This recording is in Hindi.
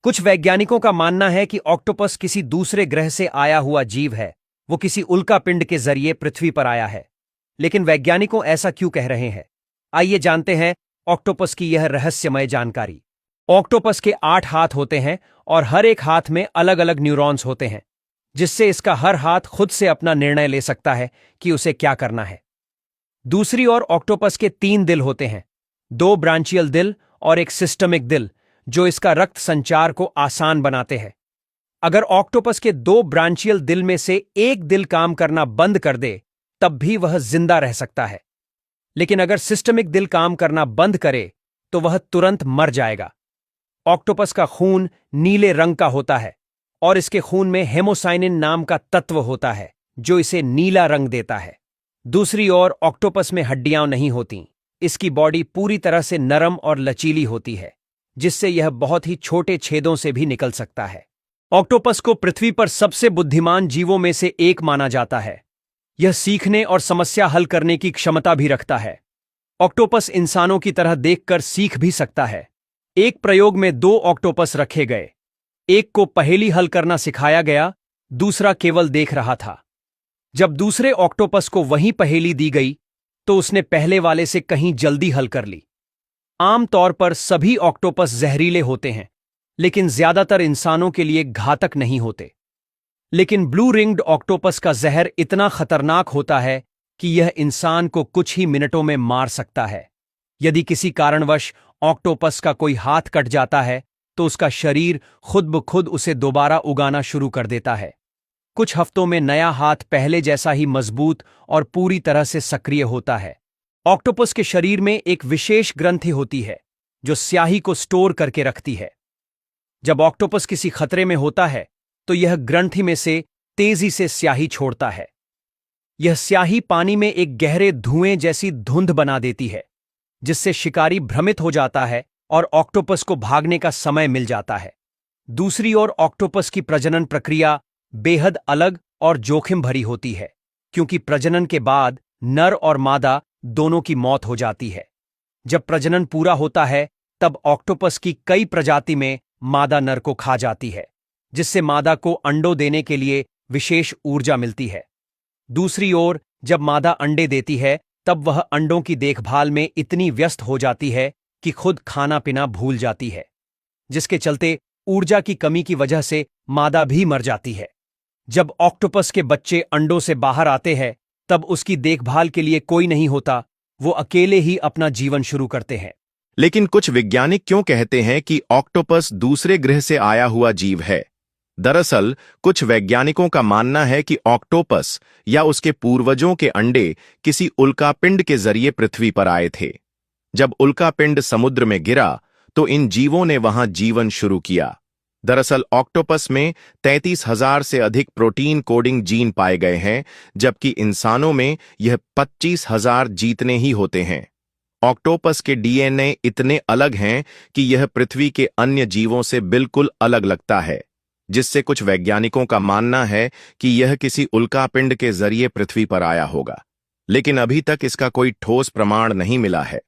कुछ वैज्ञानिकों का मानना है कि ऑक्टोपस किसी दूसरे ग्रह से आया हुआ जीव है। वो किसी उल्कापिंड के जरिए पृथ्वी पर आया है। लेकिन वैज्ञानिकों ऐसा क्यों कह रहे हैं? आइए जानते हैं ऑक्टोपस की यह रहस्यमय जानकारी। ऑक्टोपस के 8 हाथ होते हैं और हर एक हाथ में अलग अलग न्यूरॉन्स होते हैं, जिससे इसका हर हाथ खुद से अपना निर्णय ले सकता है कि उसे क्या करना है। दूसरी ओर ऑक्टोपस के 3 दिल होते हैं, 2 ब्रांचियल दिल और एक सिस्टमिक दिल, जो इसका रक्त संचार को आसान बनाते हैं। अगर ऑक्टोपस के 2 ब्रांचियल दिल में से एक दिल काम करना बंद कर दे, तब भी वह जिंदा रह सकता है। लेकिन अगर सिस्टमिक दिल काम करना बंद करे, तो वह तुरंत मर जाएगा। ऑक्टोपस का खून नीले रंग का होता है और इसके खून में हेमोसाइनिन नाम का तत्व होता है, जो इसे नीला रंग देता है। दूसरी ओर ऑक्टोपस में हड्डियां नहीं होती। इसकी बॉडी पूरी तरह से नरम और लचीली होती है, जिससे यह बहुत ही छोटे छेदों से भी निकल सकता है। ऑक्टोपस को पृथ्वी पर सबसे बुद्धिमान जीवों में से एक माना जाता है। यह सीखने और समस्या हल करने की क्षमता भी रखता है। ऑक्टोपस इंसानों की तरह देखकर सीख भी सकता है। एक प्रयोग में 2 ऑक्टोपस रखे गए। एक को पहेली हल करना सिखाया गया, दूसरा केवल देख रहा था। जब दूसरे ऑक्टोपस को वही पहेली दी गई, तो उसने पहले वाले से कहीं जल्दी हल कर ली। आमतौर पर सभी ऑक्टोपस जहरीले होते हैं, लेकिन ज्यादातर इंसानों के लिए घातक नहीं होते। लेकिन ब्लू रिंग्ड ऑक्टोपस का जहर इतना खतरनाक होता है कि यह इंसान को कुछ ही मिनटों में मार सकता है। यदि किसी कारणवश ऑक्टोपस का कोई हाथ कट जाता है, तो उसका शरीर खुद ब खुद उसे दोबारा उगाना शुरू कर देता है। कुछ हफ्तों में नया हाथ पहले जैसा ही मजबूत और पूरी तरह से सक्रिय होता है। ऑक्टोपस के शरीर में एक विशेष ग्रंथि होती है, जो स्याही को स्टोर करके रखती है। जब ऑक्टोपस किसी खतरे में होता है, तो यह ग्रंथि में से तेजी से स्याही छोड़ता है। यह स्याही पानी में एक गहरे धुएं जैसी धुंध बना देती है, जिससे शिकारी भ्रमित हो जाता है और ऑक्टोपस को भागने का समय मिल जाता है। दूसरी ओर ऑक्टोपस की प्रजनन प्रक्रिया बेहद अलग और जोखिम भरी होती है, क्योंकि प्रजनन के बाद नर और मादा दोनों की मौत हो जाती है। जब प्रजनन पूरा होता है, तब ऑक्टोपस की कई प्रजाति में मादा नर को खा जाती है, जिससे मादा को अंडों देने के लिए विशेष ऊर्जा मिलती है। दूसरी ओर जब मादा अंडे देती है, तब वह अंडों की देखभाल में इतनी व्यस्त हो जाती है कि खुद खाना पीना भूल जाती है, जिसके चलते ऊर्जा की कमी की वजह से मादा भी मर जाती है। जब ऑक्टोपस के बच्चे अंडों से बाहर आते हैं, तब उसकी देखभाल के लिए कोई नहीं होता। वो अकेले ही अपना जीवन शुरू करते हैं। लेकिन कुछ वैज्ञानिक क्यों कहते हैं कि ऑक्टोपस दूसरे ग्रह से आया हुआ जीव है? दरअसल कुछ वैज्ञानिकों का मानना है कि ऑक्टोपस या उसके पूर्वजों के अंडे किसी उल्कापिंड के जरिए पृथ्वी पर आए थे। जब उल्कापिंड समुद्र में गिरा, तो इन जीवों ने वहां जीवन शुरू किया। दरअसल ऑक्टोपस में 33,000 से अधिक प्रोटीन कोडिंग जीन पाए गए हैं, जबकि इंसानों में यह 25,000 जीतने ही होते हैं। ऑक्टोपस के डीएनए इतने अलग हैं कि यह पृथ्वी के अन्य जीवों से बिल्कुल अलग लगता है, जिससे कुछ वैज्ञानिकों का मानना है कि यह किसी उल्कापिंड के जरिए पृथ्वी पर आया होगा। लेकिन अभी तक इसका कोई ठोस प्रमाण नहीं मिला है।